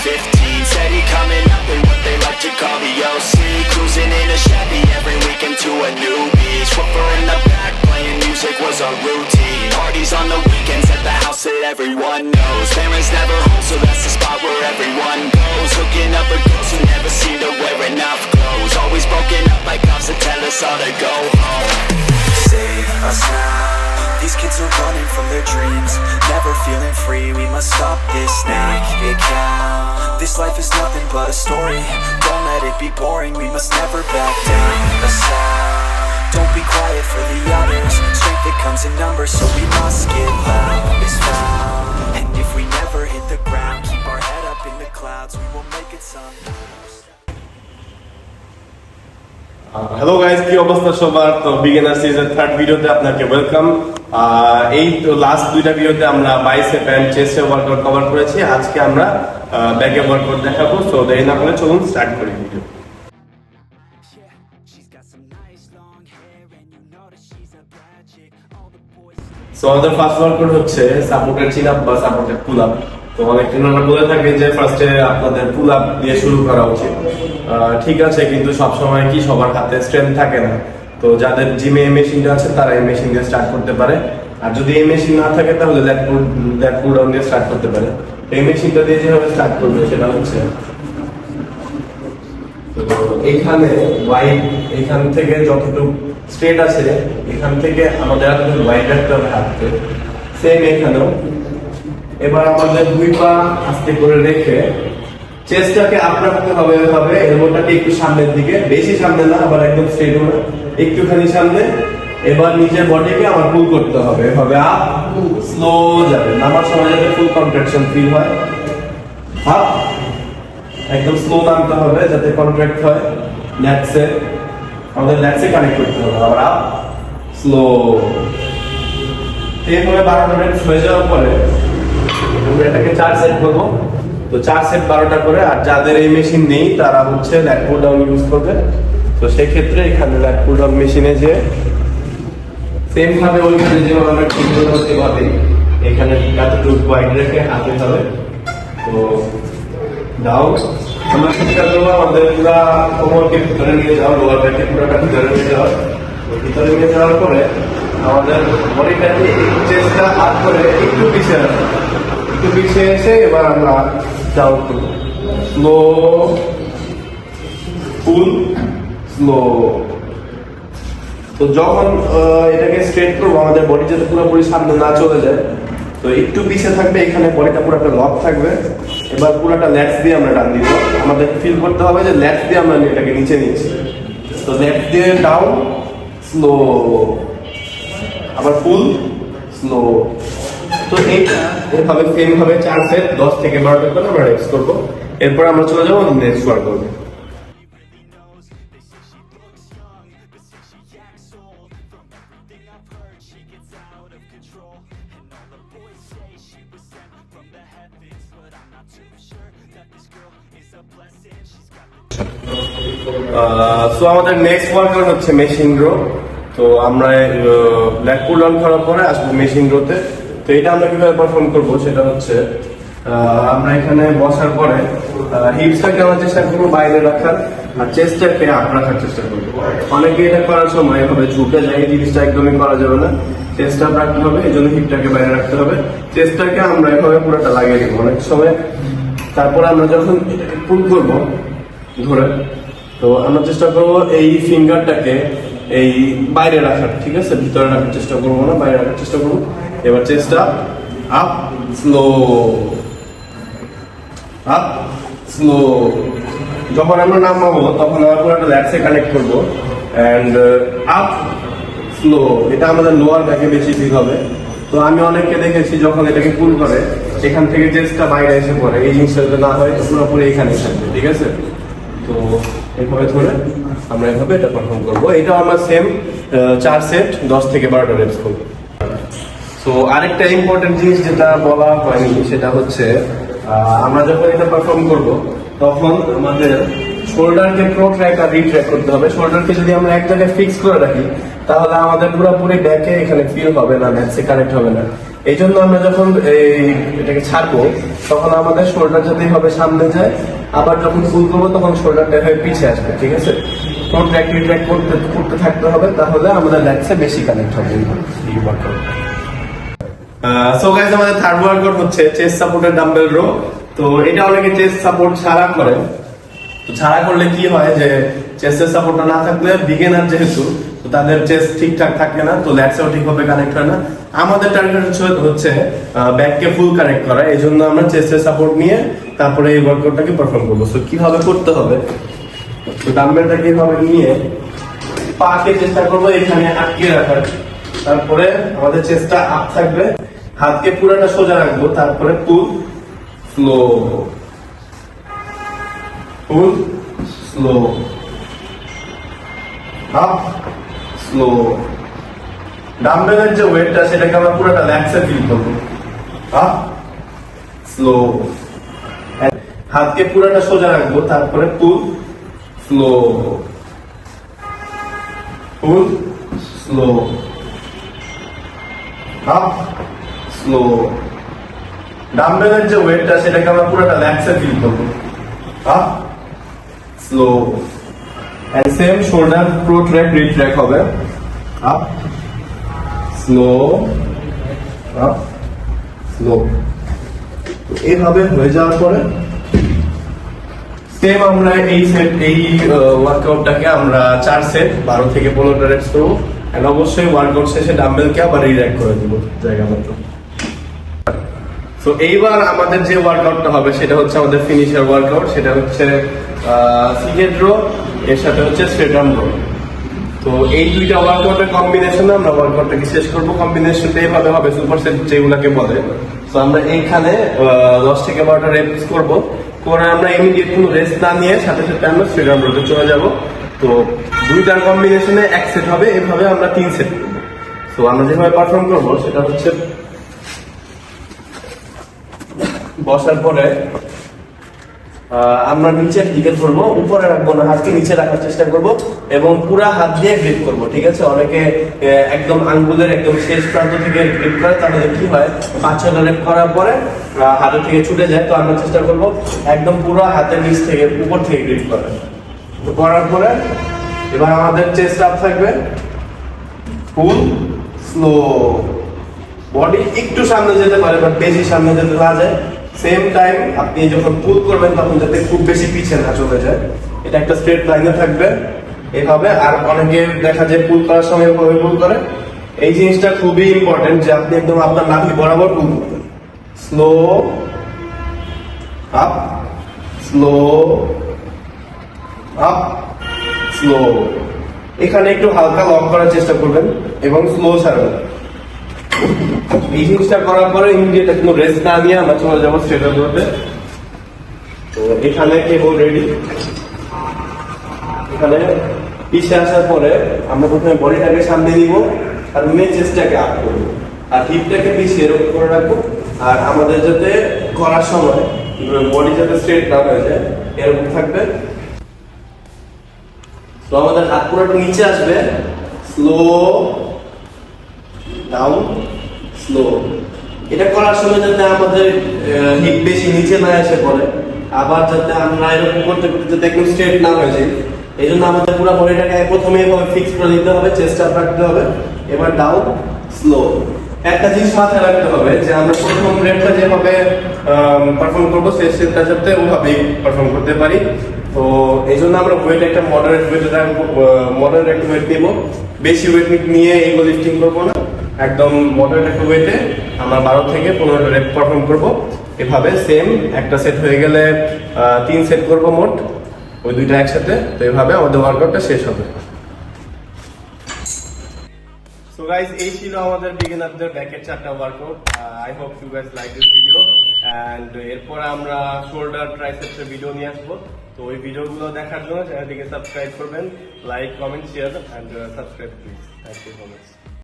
15, steady coming up with what they like to call the OC. Cruising in a Chevy every weekend to a new beach. Woofer in the back playing music was a routine. Parties on the weekends at the house that everyone knows. Parents never home, so that's the spot where everyone goes. Hooking up with girls who never seem to wear enough clothes. Always broken up by cops that tell us all to go home. Save us now. These kids are running from their dreams, never feeling free. We must stop this, make it count. This life is nothing but a story. Don't let it be boring. We must never back down. The sound. Don't be quiet for the others. Strength that comes in numbers, so we must get loud. Is found. And if we never hit the ground, keep our head up in the clouds. We will make it somehow. Hello guys, কি অবস্থা সবার? তো beginner season 3rd ভিডিওতে আপনাকে welcome. এই তো last দুইটা ভিডিওতে আমরা bicep and chest workout cover করেছি। আজকে আমরা ব্যাক ওয়ার্কআউট দেখাবো। সো দেরি না করে চলুন স্টার্ট করি ভিডিও। সো আমাদের ফার্স্ট ওয়ার্কআউট হচ্ছে সাপোর্টেড চিন আপ বা সাপোর্টেড পুল আপ। তো অনেক ট্রেনাররা বলে থাকে যে ফার্স্টে আপনাদের পুল আপ দিয়ে শুরু করা উচিত। ঠিক আছে, কিন্তু সবসময় কি সবার হাতে স্ট্রেংথ থাকে না। তো যাদের জিমে এই মেশিনটা আছে তারা এই মেশিন দিয়ে স্টার্ট করতে পারে, আর যদি এই মেশিন না থাকে তাহলে ল্যাট পুল ডাউন দিয়ে স্টার্ট করতে পারে। এই মেশিনটা দিয়ে যেভাবে স্টার্ট করবে সেটা হচ্ছে এইখানে ওয়াইড, এইখান থেকে যতটুকু স্ট্রেট আছে এখান থেকে আমাদের এতটুকু ওয়াইড রাখতে হবে হাতকে। সেম এখানেও। এবার আমাদের দুই পা আস্তে করে রেখে চেস্টটাকে আপ রাখতে হবে, এলবোটাকে একটু সামনের দিকে, বেশি সামনে না, আবার একদম স্ট্রেট না, একটুখানি সামনে। এবার নিজের বডিকে আমার পুল করতে হবে, এভাবে আপ স্লো যাবে, নামার সময় যাতে ফুল কন্ট্রাকশন ফিল হয়। আপ একদম স্লো নামতে হবে যাতে কন্ট্রাক্ট হয় ল্যাটসে, আমাদের ল্যাটসে কানেক্ট করতে হবে। আবার আপ স্লো। এরপরে 12 মিনিট হয়ে যাওয়ার পরে আমরা এটাকে 4 সেট করবো। তো 4 সেট 12টা করে। আর যাদের এই মেশিন নেই তারা হচ্ছে ল্যাট পুল ডাউন ইউজ করবে। তো সেই ক্ষেত্রে এখানে ল্যাট পুল ডাউন মেশিনে যে সেম ভাবে ওইখানে যেভাবে আমরা ঠিক করবো সেভাবেই এখানে এতটুকু ওয়াইড রেখে হাতে হবে। তো ডাউন আমরা চেষ্টা করবো আমাদের পুরা কোমরকে ভিতরে নিয়ে যাওয়া, লোয়ার ব্যাকে পুরোটা ভিতরে নিয়ে যাওয়া। ভিতরে নিয়ে যাওয়ার পরে আমাদের বডিটাকে চেষ্টা হাত করে একটু পিছিয়ে রাখবো, একটু পিছিয়ে এসে এবার আমরা ডাউন করবো। স্লো ফুল স্লো। তো যখন এটাকে স্ট্রেট করবো আমাদের বডি যাতে পুরোপুরি সামনে না চলে যায়, তো একটু পিছিয়ে থাকবে, এখানে বডিটা পুরোটা লক থাকবে। এবার পুরোটা ল্যাটস দিয়ে আমরা টান দিব। আমাদের ফিল করতে হবে যে ল্যাটস দিয়ে আমরা এটাকে নিচে নিচ্ছি। তো ল্যাটস দিয়ে ডাউন স্লো, আবার ফুল স্লো। তো এইটা এভাবে সেম ভাবে 4 সেট 10 থেকে 12টা করে আমরা রেক্স করবো। এরপর আমরা চলে যাবো নেক্সট ওয়ার্কআউট। সো আমাদের নেক্সট ওয়ার্কআউট হচ্ছে মেশিন রো। তো আমরা ল্যাট পুল ডাউন করার পরে আসবো মেশিন রোতে। তো এটা আমরা কিভাবে পারফর্ম করবো সেটা হচ্ছে আমরা এখানে বসার পরে হিপসটাকে আমরা চেষ্টা করবো বাইরে রাখার, আর চেস্টটাকে আপ রাখার চেষ্টা করবো। অনেকে এটা করার সময় এভাবে ঝুঁকে যায়, এই জিনিসটা একদমই করা যাবে না। চেস্ট আপ রাখতে হবে, এই জন্য হিপটাকে বাইরে রাখতে হবে। চেস্টটাকে আমরা এভাবে পুরোটা লাগিয়ে দিব অনেক সময়। তারপরে আমরা যখন এটাকে পুল করবো ধরে, তো আমরা চেষ্টা করবো এই ফিঙ্গারটাকে এই বাইরে রাখার, ঠিক আছে? ভিতরে রাখার চেষ্টা করবো না, বাইরে রাখার চেষ্টা করবো। এবার চেষ্টা আপ স্লো, আপ স্লো। যখন আমরা নামাবো তখন আমরা পুরোটা ল্যাটসে কানেক্ট করবো অ্যান্ড আপ স্লো। এটা আমাদের লোয়ার ব্যাকে বেশি ফিল হবে। তো আমি অনেককে দেখেছি যখন এটাকে পুল করে এখান থেকে চেস্টটা বাইরে এসে পড়ে, এই জিনিসটা যদি না হয় পুরোপুরি এখানেই থাকবে, ঠিক আছে? তো এভাবে ধরে আমরা এভাবে এটা পারফর্ম করবো। এটা আমরা সেম 4 সেট 10 থেকে 12টা রেপস করবো। তো আরেকটা ইম্পর্টেন্ট জিনিস যেটা বলা হয়নি সেটা হচ্ছে আমরা যখন এটা পারফর্ম করব তখন আমাদের শোল্ডারকে প্রোট্র্যাক আর রিট্র্যাক করতে হবে। শোল্ডারকে যদি আমরা এক জায়গায় ফিক্স করে রাখি তাহলে আমাদের পুরোপুরি ব্যাকে এখানে ফিল হবে না, ম্যাচে কানেক্ট হবে না। এই জন্য আমরা যখন এটাকে ছাড়বো তখন আমাদের শোল্ডার যাতে এইভাবে সামনে যায়, আবার যখন পুল করবো তখন শোল্ডারটা এভাবে পিছিয়ে আসবে, ঠিক আছে? ট্র্যাক রিট্র্যাক করতে থাকতে হবে, তাহলে আমাদের ল্যাগসে বেশি কানেক্ট হবে এই ওয়ার্কআউট। সো গাইস, আমাদের থার্ড ওয়ার্কআউট হচ্ছে চেস্ট সাপোর্টের ডাম্বেল রো। তো এটা অনেকে চেস্ট সাপোর্ট ছাড়া করে। তো ছাড়া করলে কি হয় যে চেস্টের সাপোর্টটা না থাকলে বিগিনার যেহেতু, তো তাদের চেস্ট ঠিকঠাক থাকে না, তো ল্যাটসও ঠিকভাবে কানেক্ট হয় না। আমাদের টার্গেট হচ্ছে ব্যাককে ফুল কানেক্ট করা, এই জন্য আমরা চেস্টের সাপোর্ট নিয়ে তারপরে এই ওয়ার্কআউটটাকে পারফর্ম করবো। তো কিভাবে করতে হবে, তো ডাম্বেলটাকে এইভাবে নিয়ে পাকে চেষ্টা করবো এখানে আটকে রাখার, তারপরে আমাদের চেস্টটা আপ থাকবে, হাতকে পুরোটা সোজা রাখবো, তারপরে pull slow, pull slow, up slow. ডাম্বেলের যে ওয়েটটা সেটাকে আমরা পুরোটা ল্যাক্সে ফিল করবো, আপ স্লো, হাতকে পুরোটা সোজা রাখবো, তারপরে pull slow, pull slow, up slow. ডাম্বেলের যে ওয়েটটা সেটাকে আমরা পুরোটা ল্যাক্সে ফিল করবো, up slow, and same shoulder protract retract হবে, আপ স্লো, আপ স্লো। এইভাবে হয়ে যাওয়ার পরে সেম আমরা এই ওয়ার্কআউটটাকে আমরা 4 সেট 12 থেকে 15টা রেপস করবো। এন্ড অবশ্যই ওয়ার্কআউট শেষে ডাম্বেলকে আবার রির্যাক্ট করে দিব জায়গা মতো। তো এইবার আমাদের যে ওয়ার্কআউটটা হবে সেটা হচ্ছে আমাদের ফিনিশার ওয়ার্কআউট, সেটা হচ্ছে সিগেট রো এর সাথে হচ্ছে স্ট্রেট আর্ম রো। তো এই দুইটা ওয়ার্কআউটের কম্বিনেশনে আমরা ওয়ার্কআউটটাকে শেষ করবো। কম্বিনেশনটা এইভাবে হবে, সুপার সেট যেগুলোকে বলে। তো আমরা এইখানে 10 থেকে 12টা রেপস করবো, করে আমরা ইমিডিয়েট কোনো রেস্ট না নিয়ে সাথে সাথে আমরা স্ট্রেট আর্ম রোতে চলে যাব। তো দুইটার কম্বিনেশনে 1 সেট হবে, এইভাবে আমরা 3 সেট করবো। তো আমরা যেভাবে পারফর্ম করবো সেটা হচ্ছে বসার পরে আমরা নিচের দিকে ধরবো, উপরে রাখবো না, হাতকে নিচে রাখার চেষ্টা করব এবং পুরা হাত দিয়ে গ্রিপ করব, ঠিক আছে? অনেকে একদম আঙ্গুলের একদম শেষ প্রান্ত থেকে গ্রিপ করে, তাহলে কি হয় 5-6টা রেপ করার পরে হাতের থেকে ছুটে যায়। তো আমরা চেষ্টা করব একদম পুরো হাতের নিচ থেকে উপর থেকে গ্রিপ করার। করার পরে এবার আমাদের চেস্ট আপ থাকবে, ফুল স্লো, বডি একটু সামনে যেতে পারে বাট বেশি সামনে যেতে না যায়। সেম টাইম আপনি যখন পুল করবেন তখন যাতে খুব বেশি পিছিয়ে না চলে যায়, এটা একটা স্ট্রেট লাইনে থাকবে এভাবে। আর অনেকে দেখা যায় পুল করার সময় এভাবে পুল করে, এই জিনিসটা খুবই ইম্পর্টেন্ট যে আপনি একদম আপনার নাভি বরাবর পুল করবেন। Slow up, slow up, slow. এখানে একটু হালকা লক করার চেষ্টা করবেন এবং স্লো ছাড়বেন। এই জিনিসটা করার পরে ইমিডিয়েট কোনো রেস্ট না নিয়ে আমরা চলে যাবো স্ট্রেট আপ রোতে। তো এখানে কেবল রেডি, এখানে পিছিয়ে আসার পরে আমরা প্রথমে বডিটাকে সামনে নিব আর চেস্টটাকে আপ করবো আর হিপটাকে পিছিয়ে এরকম করে রাখবো। আর আমাদের যাতে করার সময় বডি যাতে স্ট্রেট না হয়ে যায় এরকম থাকবে। তো আমাদের হাত পুরোটা নিচে আসবে, স্লো ডাউন, স্লো। এটা করার সময় যাতে আমাদের হিপ বেশি নিচে না এসে পড়ে, আবার যাতে আমরা এরকম করতে করতে যাতে একদম স্ট্রেট না হয়ে যায়, এই জন্য আমাদের পুরো বডিটাকে প্রথমে এভাবে ফিক্স করে দিতে হবে, চেস্ট আপ রাখতে হবে। এবার ডাউন, স্লো। একটা জিনিস মাথায় রাখতে হবে যে আমরা প্রথম রেপটা যেভাবে পারফর্ম করবো শেষ সেটটা যাতে ওভাবেই পারফর্ম করতে পারি। তো এই জন্য আমরা ওয়েট একটা মডারেট একটা ওয়েট নিব, বেশি ওয়েট নিয়ে এইগুলো লিফটিং করবো না, একদম মডারেট একটা ওয়েটে আমরা 12 থেকে 15টা রেপ পারফর্ম করবো। এভাবে সেম একটা সেট হয়ে গেলে 3 সেট করবো মোট, ওই দুইটা একসাথে। তো এইভাবে আমাদের ওয়ার্কআউটটা শেষ হবে। সো গাইস, এই ছিল আমাদের বিগিনারদের ব্যাকের 4টা workout. I hope you guys like this video. And এরপর আমরা শোল্ডার ট্রাইসেপসের ভিডিও নিয়ে আসবো। তো ওই ভিডিওগুলো দেখার জন্য চ্যানেলটিকে সাবস্ক্রাইব করবেন, like, comment, share and subscribe please. Thank you so much.